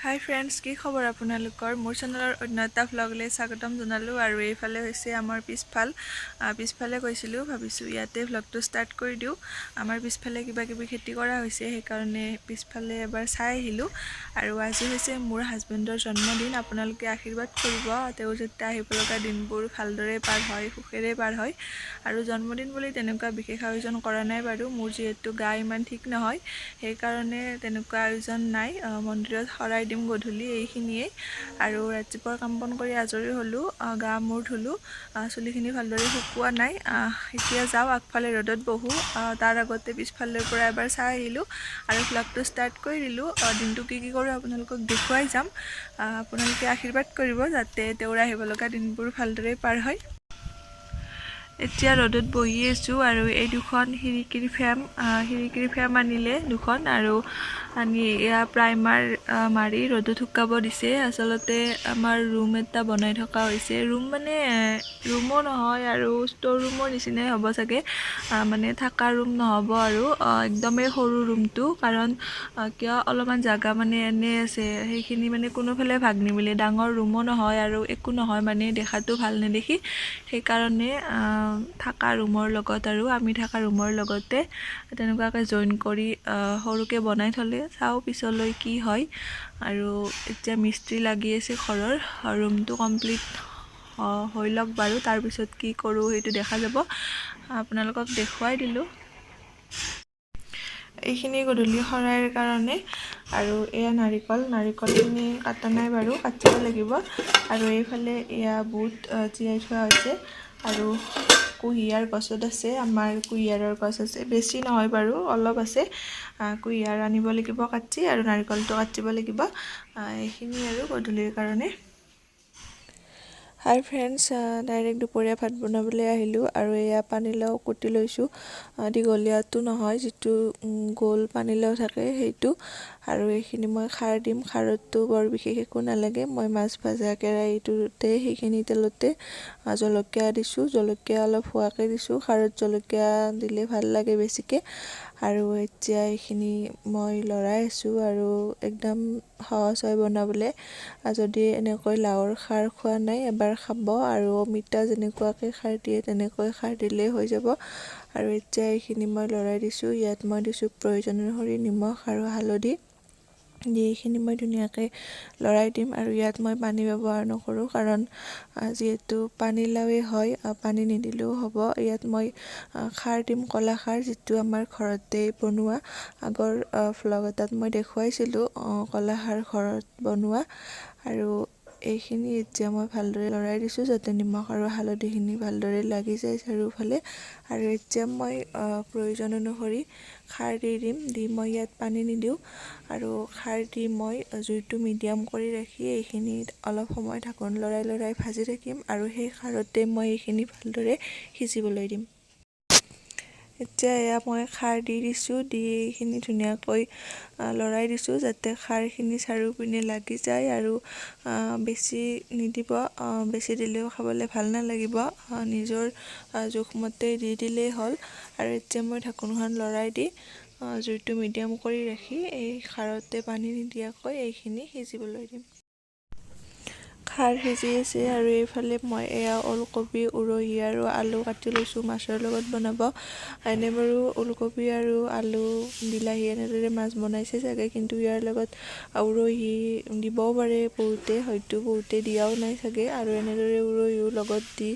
হাই friends, কি খবৰ আপোনালোকৰ? মোৰ চেনেলৰ অন্য এটা ভ্লগলৈ স্বাগতম জনালোঁ। আৰু এইফালে হৈছে আমাৰ পিছফালে গৈছিলোঁ, ভাবিছোঁ ইয়াতে ভ্লগটো ষ্টাৰ্ট কৰি দিওঁ। আমাৰ পিছফালে কিবা কিবি খেতি কৰা হৈছে, সেইকাৰণে পিছফালে এবাৰ চাই আহিলোঁ। আৰু আজি হৈছে মোৰ হাজবেণ্ডৰ জন্মদিন। আপোনালোকে আশীৰ্বাদ কৰিব, তেওঁ যাতে আহিব লগা দিনবোৰ ভালদৰে পাৰ হয়, সুখেৰে পাৰ হয়। আৰু জন্মদিন বুলি তেনেকুৱা বিশেষ আয়োজন কৰা নাই বাৰু। মোৰ যিহেতু গা ইমান ঠিক নহয়, সেইকাৰণে তেনেকুৱা আয়োজন নাই। মন্দিৰত শৰাই দিম গধূলি, এইখিনিয়েই। আৰু ৰাতিপুৱাৰ কাম বন কৰি আজৰি হ'লোঁ, গা মূৰ ধুলোঁ, চুলিখিনি ভালদৰে শুকোৱা নাই। এতিয়া যাওঁ আগফালে ৰ'দত বহোঁ। তাৰ আগতে পিছফালৰ পৰা এবাৰ চাই আহিলোঁ আৰু ভ্লগটো ষ্টাৰ্ট কৰি দিলোঁ। দিনটো কি কৰোঁ আপোনালোকক দেখুৱাই যাম। আপোনালোকে আশীৰ্বাদ কৰিব যাতে তেওঁৰ আহিব লগা দিনবোৰ ভালদৰে পাৰ হয়। এতিয়া ৰ'দত বহি আছোঁ আৰু এই দুখন খিৰিকীৰ ফ্ৰেম আনিলে দুখন, আৰু আনি এয়া প্ৰাইমাৰ মাৰি ৰ'দত শুকাব দিছে। আচলতে আমাৰ ৰুম এটা বনাই থকা হৈছে। ৰুম মানে ৰুমো নহয় আৰু ষ্ট'ৰ ৰুমৰ নিচিনাই হ'ব চাগে, মানে থকা ৰুম নহ'ব আৰু একদমেই সৰু ৰুমটো। কাৰণ কিয় অলপমান জাগা মানে এনে আছে, সেইখিনি মানে কোনোফালে ভাগ নিমিলে। ডাঙৰ ৰুমো নহয় আৰু একো নহয়, মানে দেখাটো ভাল নেদেখি। সেইকাৰণে থকা ৰুমৰ লগত আৰু আমি থকা ৰুমৰ লগতে তেনেকুৱাকৈ জইন কৰি সৰুকৈ বনাই থ'লে, চাওঁ পিছলৈ কি হয়। আৰু এতিয়া মিস্ত্ৰী লাগি আছে ঘৰৰ। ৰুমটো কমপ্লিট হৈ লওক বাৰু, তাৰপিছত কি কৰোঁ সেইটো দেখা যাব। আপোনালোকক দেখুৱাই দিলোঁ। এইখিনি গধূলি শৰাইৰ কাৰণে। আৰু এয়া নাৰিকলখিনি কাটা নাই বাৰু, কাটিব লাগিব। আৰু এইফালে এয়া বুট তিয়াই থোৱা হৈছে। আৰু কুঁহিয়াৰ গছত আছে, আমাৰ কুঁহিয়াৰৰ গছ আছে, বেছি নহয় বাৰু, অলপ আছে। কুঁহিয়াৰ আনিব লাগিব কাটি, আৰু নাৰিকলটো কাটিব লাগিব। এইখিনি আৰু গধূলিৰ কাৰণে। হাই ফ্ৰেণ্ডছ, ডাইৰেক্ট দুপৰীয়া ভাত বনাবলৈ আহিলোঁ। আৰু এয়া পানীলাও কুটি লৈছোঁ, দীঘলীয়াটো নহয়, যিটো গোল পানীলাও থাকে সেইটো। আৰু এইখিনি মই খাৰ দিম। খাৰতো বৰ বিশেষ একো নালাগে, মই মাছ ভাজা কেৰাহীটোতে সেইখিনি তেলতে জলকীয়া দিছোঁ, জলকীয়া অলপ হোৱাকৈ দিছোঁ। খাৰত জলকীয়া দিলে ভাল লাগে বেছিকৈ। আৰু এতিয়া এইখিনি মই লৰাই আছোঁ, আৰু একদম সহজ হয় বনাবলৈ। যদি এনেকৈ লাওৰ খাৰ খোৱা নাই, এবাৰ খাব। আৰু অমিতা যেনেকুৱাকৈ খাৰ দিয়ে তেনেকৈ খাৰ দিলেই হৈ যাব। আৰু এতিয়া এইখিনি মই লৰাই দিছোঁ। ইয়াত মই দিছোঁ প্ৰয়োজন অনুসৰি নিমখ আৰু হালধি দি এইখিনি মই ধুনীয়াকৈ লৰাই দিম। আৰু ইয়াত মই পানী ব্যৱহাৰ নকৰোঁ, কাৰণ যিহেতু পানীলাওৱে হয়, পানী নিদিলেও হ'ব। ইয়াত মই খাৰ দিম, ক'লা খাৰ, যিটো আমাৰ ঘৰতেই বনোৱা। আগৰ ভ্লগ এটাত মই দেখুৱাইছিলোঁ ক'লা খাৰ ঘৰত বনোৱা। আৰু এইখিনি এতিয়া মই ভালদৰে লৰাই দিছোঁ, যাতে নিমখ আৰু হালধিখিনি ভালদৰে লাগি যায় চাৰিওফালে। আৰু এতিয়া মই প্ৰয়োজন অনুসৰি খাৰ দি দিম। মই ইয়াত পানী নিদিওঁ। আৰু খাৰ দি মই জুইটো মিডিয়াম কৰি ৰাখি এইখিনিত অলপ সময় ঢাকোন লৰাই ভাজি থাকিম। আৰু সেই খাৰতে মই এইখিনি ভালদৰে সিজিবলৈ দিম। এতিয়া এয়া মই খাৰ দি দিছোঁ, দি এইখিনি ধুনীয়াকৈ লৰাই দিছোঁ, যাতে খাৰখিনি চাৰিওপিনে লাগি যায়। আৰু বেছি নিদিব, বেছি দিলেও খাবলৈ ভাল নালাগিব, নিজৰ জোখমতে দি দিলেই হ'ল। আৰু এতিয়া মই ঢাকোনখন লৰাই দি জুইটো মিডিয়াম কৰি ৰাখি এই খাৰতে পানী নিদিয়াকৈ এইখিনি সিজিবলৈ দিম। খাৰ সিজি আছে। আৰু এইফালে মই এয়া ওলকবি, উৰহি আৰু আলু কাটি লৈছোঁ, মাছৰ লগত বনাব। এনে বাৰু ওলকবি আৰু আলু, বিলাহী এনেদৰে মাছ বনাইছে চাগে, কিন্তু ইয়াৰ লগত উৰহি দিবও পাৰে বহুতে, হয়তো বহুতে দিয়াও নাই চাগে। আৰু এনেদৰে উৰহিও লগত দি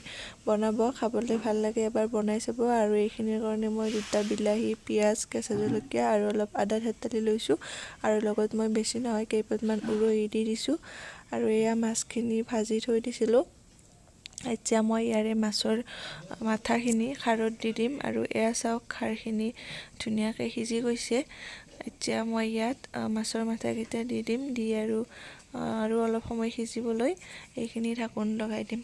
বনাব, খাবলৈ ভাল লাগে, এবাৰ বনাই চাব। আৰু এইখিনিৰ কাৰণে মই 2টা বিলাহী, পিঁয়াজ, কেঁচা জলকীয়া আৰু অলপ আদা থেতালি লৈছোঁ। আৰু লগত মই বেছি নহয় কেইপাতমান উৰহি দি দিছোঁ। আৰু এয়া মাছখিনি ভাজি থৈ দিছিলোঁ। এতিয়া মই ইয়াৰে মাছৰ মাথাখিনি খাৰত দি দিম। আৰু এয়া চাওক, খাৰখিনি ধুনীয়াকৈ সিজি গৈছে। এতিয়া মই ইয়াত মাছৰ মাথাকেইটা দি দিম, দি আৰু অলপ সময় সিজিবলৈ এইখিনি ঢাকোন লগাই দিম।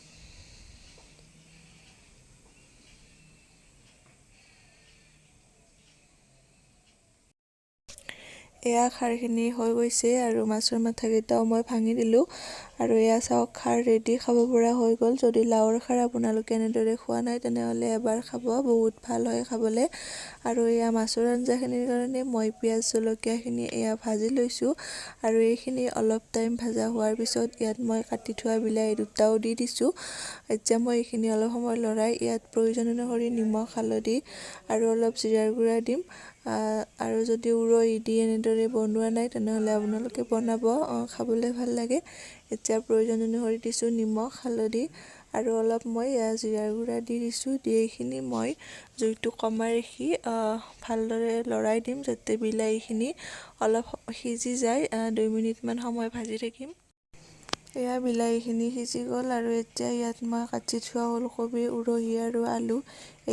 এয়া খাৰখিনি হৈ গৈছে। আৰু মাছৰ মাথাকেইটাও মই ভাঙি দিলোঁ। আৰু এয়া চাওক খাৰ ৰেডি, খাব পৰা হৈ গ'ল। যদি লাওৰ খাৰ আপোনালোকে এনেদৰে খোৱা নাই তেনেহ'লে এবাৰ খাব, বহুত ভাল হয় খাবলৈ। আৰু এয়া মাছৰ আঞ্জাখিনিৰ কাৰণে মই পিঁয়াজ জলকীয়াখিনি এয়া ভাজি লৈছোঁ আৰু এইখিনি অলপ টাইম ভাজা হোৱাৰ পিছত ইয়াত মই কাটি থোৱা বিলাহী দুটাও দি দিছোঁ। এতিয়া মই এইখিনি অলপ সময় লৰাই ইয়াত প্ৰয়োজন অনুসৰি নিমখ, হালধি আৰু অলপ জিৰাৰ গুড়া দিম। আৰু যদি উৰহি দি এনেদৰে বনোৱা নাই তেনেহ'লে আপোনালোকে বনাব, খাবলৈ ভাল লাগে। এতিয়া প্ৰয়োজন অনুসৰি দিছোঁ নিমখ, হালধি আৰু অলপ মই জিৰাৰ গুড়া দি দিছোঁ। দি এইখিনি মই জুইটো কমাই ৰাখি ভালদৰে লৰাই দিম যাতে বিলাহীখিনি অলপ সিজি যায়। 2 মিনিটমান সময় ভাজি থাকিম। এয়া বিলাহীখিনি সিজি গ'ল আৰু এতিয়া ইয়াত মই কাটি থোৱা ওলকবি, উৰহি আৰু আলু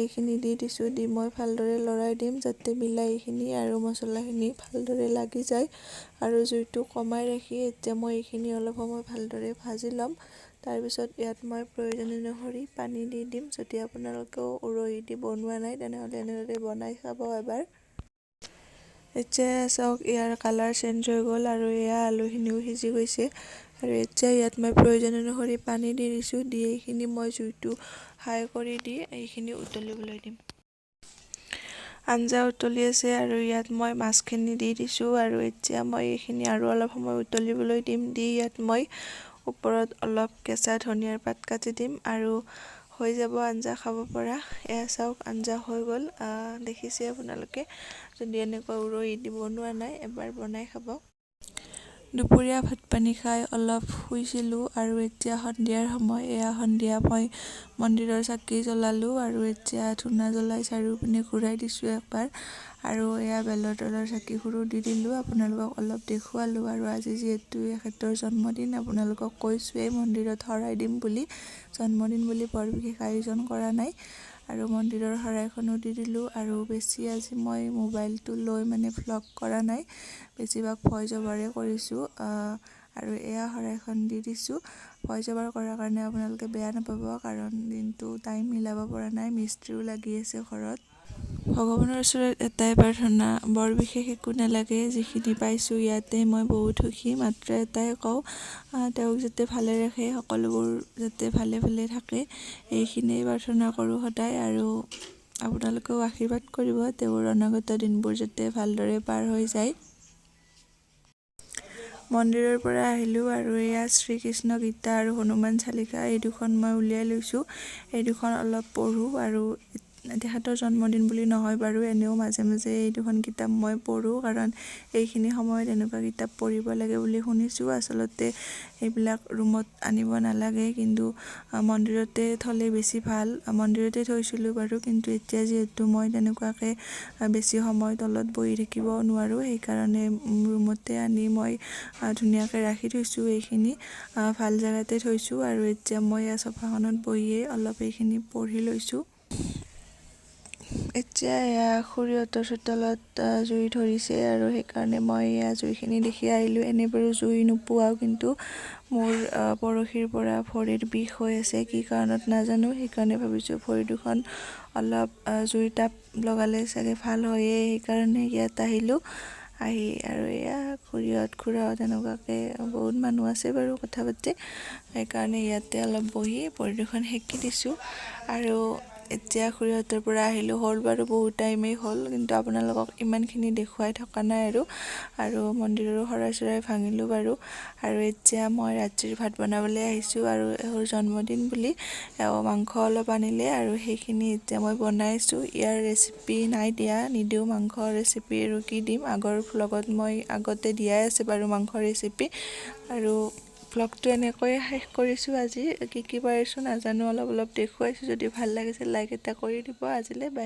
এইখিনি দি দিছোঁ। দি মই ভালদৰে লৰাই দিম যাতে বিলাহীখিনি আৰু মছলাখিনি ভালদৰে লাগি যায়। আৰু জুইটো কমাই ৰাখি এতিয়া মই এইখিনি অলপ সময় ভালদৰে ভাজি ল'ম। তাৰপিছত ইয়াত মই প্ৰয়োজন অনুসৰি পানী দি দিম। যদি আপোনালোকেও উৰহি দি বনোৱা নাই তেনেহ'লে এনেদৰে বনাই চাব এবাৰ। এতিয়া চাওক ইয়াৰ কালাৰ চেঞ্জ হৈ গ'ল আৰু এয়া আলুখিনিও সিজি গৈছে। আৰু এতিয়া ইয়াত মই প্ৰয়োজন অনুসৰি পানী দি দিছোঁ। দি এইখিনি মই জুইটো হাই কৰি দি এইখিনি উতলিবলৈ দিম। আঞ্জা উতলি আছে আৰু ইয়াত মই মাছখিনি দি দিছোঁ আৰু এতিয়া মই এইখিনি আৰু অলপ সময় উতলিবলৈ দিম। দি ইয়াত মই ওপৰত অলপ কেঁচা ধনিয়াৰ পাত কাটি দিম আৰু হৈ যাব আঞ্জা খাব পৰা। এয়া চাওক আঞ্জা হৈ গ'ল, দেখিছে আপোনালোকে। যদি এনেকুৱা উৰহি দি বনোৱা নাই এবাৰ বনাই খাব। দুপৰীয়া ভাত পানী খাই অলপ শুইছিলোঁ আৰু এতিয়া সন্ধিয়াৰ সময়। এয়া সন্ধিয়া মই মন্দিৰৰ চাকি জ্বলালোঁ আৰু এতিয়া ধূনা জ্বলাই চাৰিওপিনে ঘূৰাই দিছোঁ একবাৰ। আৰু এয়া বেলৰ তলৰ চাকিবোৰো দি দিলোঁ, আপোনালোকক অলপ দেখুৱালোঁ। আৰু আজি যিহেতু এখেতৰ জন্মদিন, আপোনালোকক কৈছোঁৱেই মন্দিৰত শৰাই দিম বুলি। জন্মদিন বুলি বৰ বিশেষ আয়োজন কৰা নাই আৰু মন্দিৰৰ শৰাইখনো দি দিলোঁ। আৰু বেছি আজি মই মোবাইলটো লৈ ভ্লগ কৰা নাই, বেছিভাগ ভইচ অভাৰে কৰিছোঁ। আৰু এয়া শৰাইখন দি দিছোঁ। ভইচ অভাৰ কৰাৰ কাৰণে আপোনালোকে বেয়া নাপাব, কাৰণ দিনটো টাইম মিলাব পৰা নাই, মিস্ত্ৰীও লাগি আছে ঘৰত। ভগৱানৰ ওচৰত এটাই প্ৰাৰ্থনা, বৰ বিশেষ একো নালাগে, যিখিনি পাইছোঁ ইয়াতে মই বহুত সুখী। মাত্ৰ এটাই কওঁ, তেওঁক যাতে ভালে ৰাখে, সকলোবোৰ যাতে ভালে ভালে থাকে, এইখিনিয়ে প্ৰাৰ্থনা কৰোঁ সদায়। আৰু আপোনালোকেও আশীৰ্বাদ কৰিব, তেওঁৰ অনাগত দিনবোৰ যাতে ভালদৰে পাৰ হৈ যায়। মন্দিৰৰ পৰা আহিলোঁ আৰু এয়া শ্ৰীকৃষ্ণ গীতা আৰু হনুমান চালিকা এই দুখন মই উলিয়াই লৈছোঁ। এই দুখন অলপ পঢ়োঁ আৰু তেখেতৰ জন্মদিন বুলি নহয় বাৰু, এনেও মাজে মাজে এই দুখন কিতাপ মই পঢ়োঁ, কাৰণ এইখিনি সময়ত এনেকুৱা কিতাপ পঢ়িব লাগে বুলি শুনিছোঁ। আচলতে এইবিলাক ৰুমত আনিব নালাগে, কিন্তু মন্দিৰতে থ'লে বেছি ভাল। মন্দিৰতে থৈছিলোঁ বাৰু, কিন্তু এতিয়া যিহেতু মই তেনেকুৱাকৈ বেছি সময় তলত বহি থাকিব নোৱাৰোঁ, সেইকাৰণে ৰুমতে আনি মই ধুনীয়াকৈ ৰাখি থৈছোঁ। এইখিনি ভাল জেগাতে থৈছোঁ আৰু এতিয়া মই চোফাখনত বহিয়ে অলপ এইখিনি পঢ়ি লৈছোঁ। এতিয়া এয়া খুৰীহঁতৰ চোতালত জুই ধৰিছে আৰু সেইকাৰণে মই এয়া জুইখিনি দেখি আহিলোঁ। এনেই বাৰু জুই নোপোৱাও, কিন্তু মোৰ পৰহিৰ পৰা ভৰিৰ বিষ হৈ আছে, কি কাৰণত নাজানো। সেইকাৰণে ভাবিছোঁ ভৰি দুখন অলপ জুইৰ তাপ লগালে চাগে ভাল হয়েই, সেইকাৰণে ইয়াত আহিলোঁ। আহি আৰু এয়া খুৰাহঁত এনেকুৱাকৈ বহুত মানুহ আছে বাৰু কথা পাতি, সেইকাৰণে ইয়াতে অলপ বহি ভৰি দুখন সেকি দিছোঁ। আৰু এতিয়া খুৰীহঁতৰ পৰা আহিলোঁ, হ'ল বাৰু বহুত টাইমেই হ'ল, কিন্তু আপোনালোকক ইমানখিনি দেখুৱাই থকা নাই আৰু মন্দিৰৰো শৰাই চৰাই ভাঙিলোঁ বাৰু। আৰু এতিয়া মই ৰাতিৰ ভাত বনাবলৈ আহিছোঁ, আৰু এওঁৰ জন্মদিন বুলি এওঁ মাংস অলপ আনিলে আৰু সেইখিনি এতিয়া মই বনাইছোঁ। ইয়াৰ ৰেচিপি নাই দিয়া, নিদিওঁ মাংসৰ ৰেচিপি, আৰু কি দিম। আগৰ ভ্লগত মই আগতে দিয়াই আছে বাৰু মাংসৰ ৰেচিপি। আৰু ভ্লগটো এনেকৈয়ে শেষ কৰিছোঁ আজি। কি পাৰিছোঁ নাজানো, অলপ অলপ দেখুৱাইছোঁ। যদি ভাল লাগিছে লাইক এটা কৰি দিব। আজিলৈ বাই।